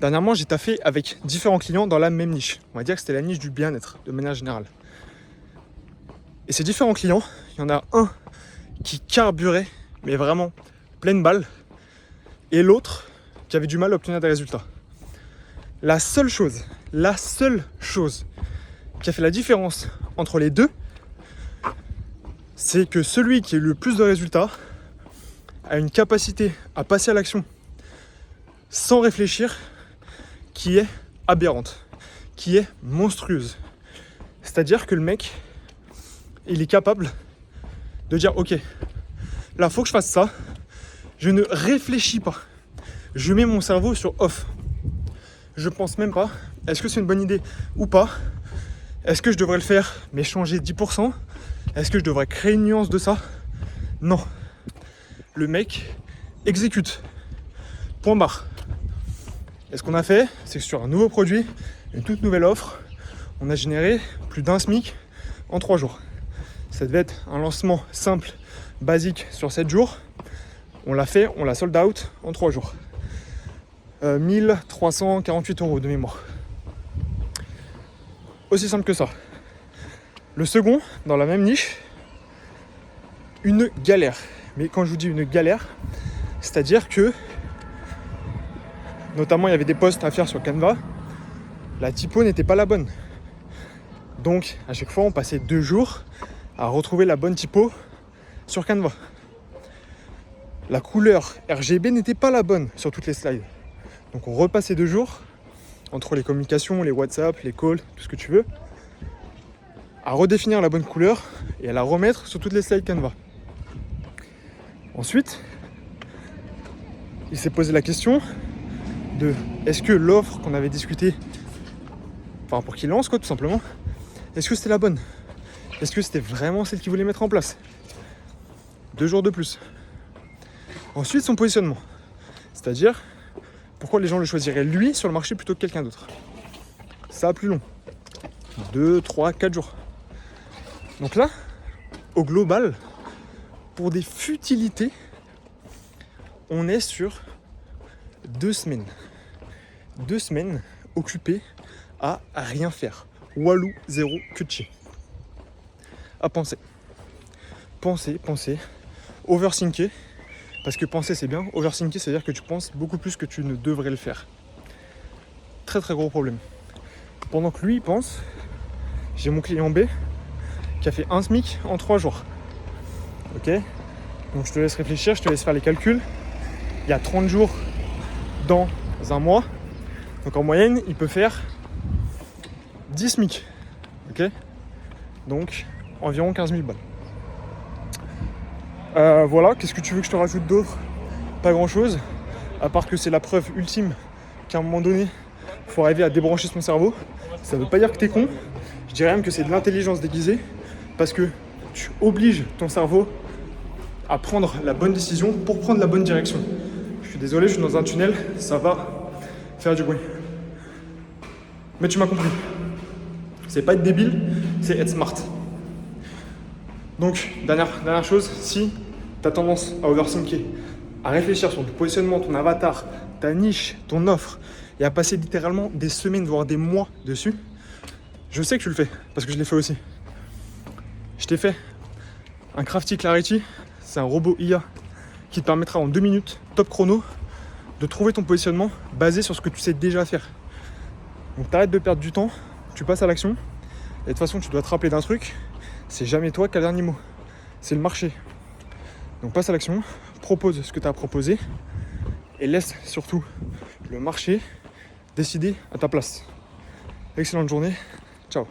Dernièrement, j'ai taffé avec différents clients dans la même niche. On va dire que c'était la niche du bien-être, de manière générale. Et ces différents clients, il y en a un qui carburait, mais vraiment pleine balle, et l'autre qui avait du mal à obtenir des résultats. La seule chose qui a fait la différence entre les deux, c'est que celui qui a eu le plus de résultats a une capacité à passer à l'action sans réfléchir qui est aberrante, qui est monstrueuse. C'est-à-dire que le mec, il est capable de dire ok, là faut que je fasse ça, je ne réfléchis pas, je mets mon cerveau sur off, je pense même pas est-ce que c'est une bonne idée ou pas, est-ce que je devrais le faire mais changer 10%, est-ce que je devrais créer une nuance de ça, non, le mec exécute, point barre. Et ce qu'on a fait, c'est que sur un nouveau produit, une toute nouvelle offre, on a généré plus d'1 SMIC en 3 jours. Ça devait être un lancement simple, basique sur 7 jours. On l'a fait, on l'a sold out en 3 jours. 1348 € de mémoire. Aussi simple que ça. Le second, dans la même niche, une galère. Mais quand je vous dis une galère, c'est-à-dire que, notamment il y avait des posts à faire sur Canva, la typo n'était pas la bonne. Donc à chaque fois on passait 2 jours à retrouver la bonne typo sur Canva. La couleur RGB n'était pas la bonne sur toutes les slides. Donc on repassait 2 jours entre les communications, les WhatsApp, les calls, tout ce que tu veux, à redéfinir la bonne couleur et à la remettre sur toutes les slides Canva. Ensuite, il s'est posé la question de est-ce que l'offre qu'on avait discutée, enfin pour qu'il lance quoi tout simplement, est-ce que c'était la bonne? Est-ce que c'était vraiment celle qu'il voulait mettre en place? 2 jours de plus. Ensuite son positionnement. C'est-à-dire pourquoi les gens le choisiraient lui sur le marché plutôt que quelqu'un d'autre. Ça a plus long. 2, 3, 4 jours. Donc là, au global, pour des futilités, on est sur 2 semaines. 2 semaines occupées à rien faire. Walou, zéro, que de chier. À penser. Penser. Overthinker. Parce que penser c'est bien. Overthinker, c'est-à-dire que tu penses beaucoup plus que tu ne devrais le faire. Très très gros problème. Pendant que lui il pense, j'ai mon client B qui a fait 1 SMIC en 3 jours. Ok. Donc je te laisse réfléchir, je te laisse faire les calculs. Il y a 30 jours dans un mois. Donc en moyenne, il peut faire 10 SMIC. Ok. Donc environ 15 000 balles. Voilà, qu'est-ce que tu veux que je te rajoute d'autre? Pas grand-chose. À part que c'est la preuve ultime qu'à un moment donné, il faut arriver à débrancher son cerveau. Ça veut pas dire que t'es con. Je dirais même que c'est de l'intelligence déguisée. Parce que tu obliges ton cerveau à prendre la bonne décision pour prendre la bonne direction. Je suis désolé, je suis dans un tunnel, ça va faire du bruit. Mais tu m'as compris. C'est pas être débile, c'est être smart. Donc, dernière chose, si tu as tendance à overthinker, à réfléchir sur ton positionnement, ton avatar, ta niche, ton offre, et à passer littéralement des semaines, voire des mois dessus, je sais que tu le fais, parce que je l'ai fait aussi. Je t'ai fait un Crafty Clarity, c'est un robot IA qui te permettra en 2 minutes, top chrono, de trouver ton positionnement basé sur ce que tu sais déjà faire. Donc t'arrêtes de perdre du temps, tu passes à l'action, et de toute façon tu dois te rappeler d'un truc, c'est jamais toi qui as le dernier mot, c'est le marché. Donc passe à l'action, propose ce que tu as à proposer, et laisse surtout le marché décider à ta place. Excellente journée, ciao.